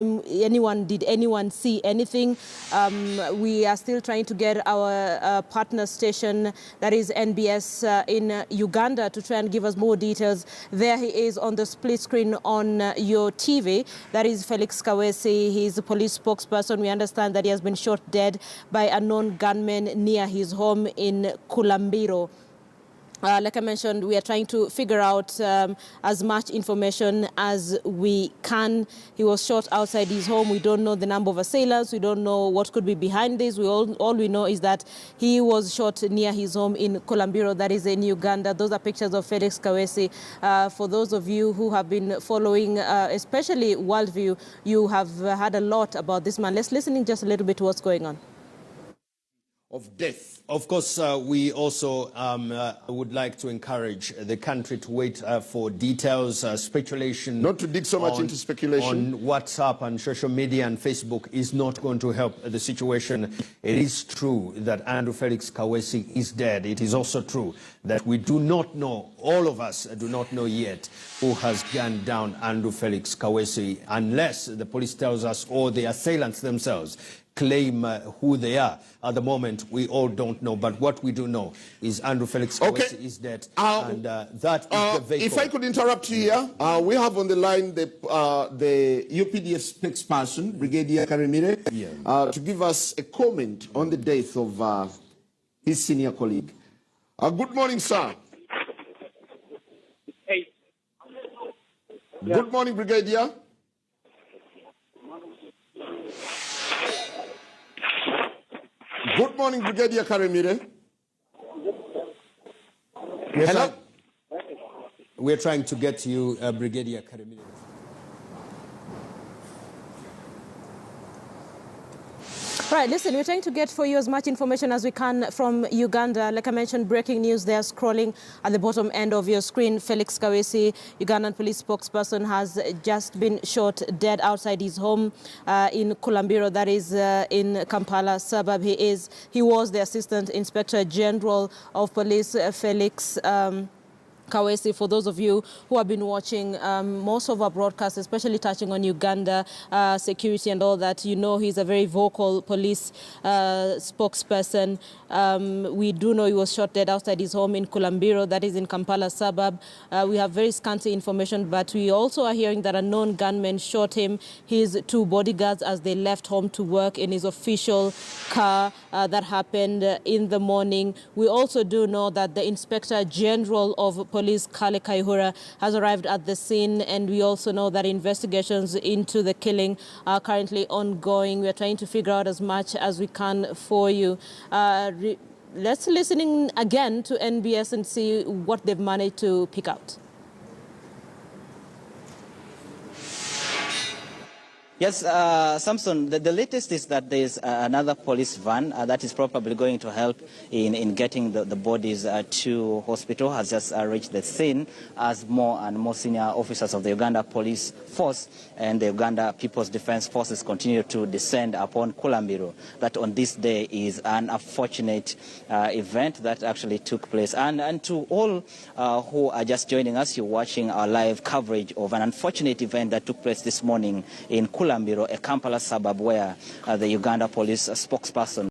did anyone see anything? We are still trying to get our partner station, that is NBS in Uganda, to try and give us more details. There he is on the split screen on your TV. That is Felix Kaweesi. He's a police spokesperson. We understand that he has been shot dead by a known gunman near his home in Kulambiro. Like I mentioned, we are trying to figure out as much information as we can. He was shot outside his home. We don't know the number of assailants. We don't know what could be behind this. All we know is that he was shot near his home in Kulambiro, that is in Uganda. Those are pictures of Felix Kaweesi. For those of you who have been following, especially Worldview, you have heard a lot about this man. Let's listen in just a little bit to what's going on. Of death. Of course, we also would like to encourage the country to wait for details, speculation. Not to dig so much into speculation. On WhatsApp and social media and Facebook is not going to help the situation. It is true that Andrew Felix Kaweesi is dead. It is also true that we do not know, all of us do not know yet, who has gunned down Andrew Felix Kaweesi, unless the police tells us or the assailants themselves claim who they are. At the moment, we all don't know. But what we do know is Andrew Felix Kaweesi is dead, and that is the vehicle. If I could interrupt you here, we have on the line the UPDF spokesperson, Brigadier Kaweesi, to give us a comment on the death of his senior colleague. Good morning, sir. Hey. Good morning, Brigadier. Good morning, Brigadier Kaweesi. Hello? We're trying to get to you, Brigadier Kaweesi. Right, listen, we're trying to get for you as much information as we can from Uganda. Like I mentioned, breaking news there, scrolling at the bottom end of your screen. Felix Kaweesi, Ugandan police spokesperson, has just been shot dead outside his home in Kulambiro, that is in Kampala suburb. He was the Assistant Inspector General of Police, Felix Kaweesi. For those of you who have been watching most of our broadcasts, especially touching on Uganda security and all that, you know he's a very vocal police spokesperson. We do know he was shot dead outside his home in Kulambiro, that is in Kampala suburb. We have very scanty information, but we also are hearing that a known gunman shot him, his two bodyguards, as they left home to work in his official car. That happened in the morning. We also do know that the Inspector General of Police, Kale Kaihura, has arrived at the scene, and we also know that investigations into the killing are currently ongoing. We are trying to figure out as much as we can for you. Let's listen in again to NBS and see what they've managed to pick out. Yes, Samson, the latest is that there is another police van that is probably going to help in getting the bodies to hospital, has just reached the scene as more and more senior officers of the Uganda Police Force and the Uganda People's Defense Forces continue to descend upon Kulambiro. That on this day is an unfortunate event that actually took place. And to all who are just joining us, you're watching our live coverage of an unfortunate event that took place this morning in Kulambiro, a Kampala suburb where the Uganda police spokesperson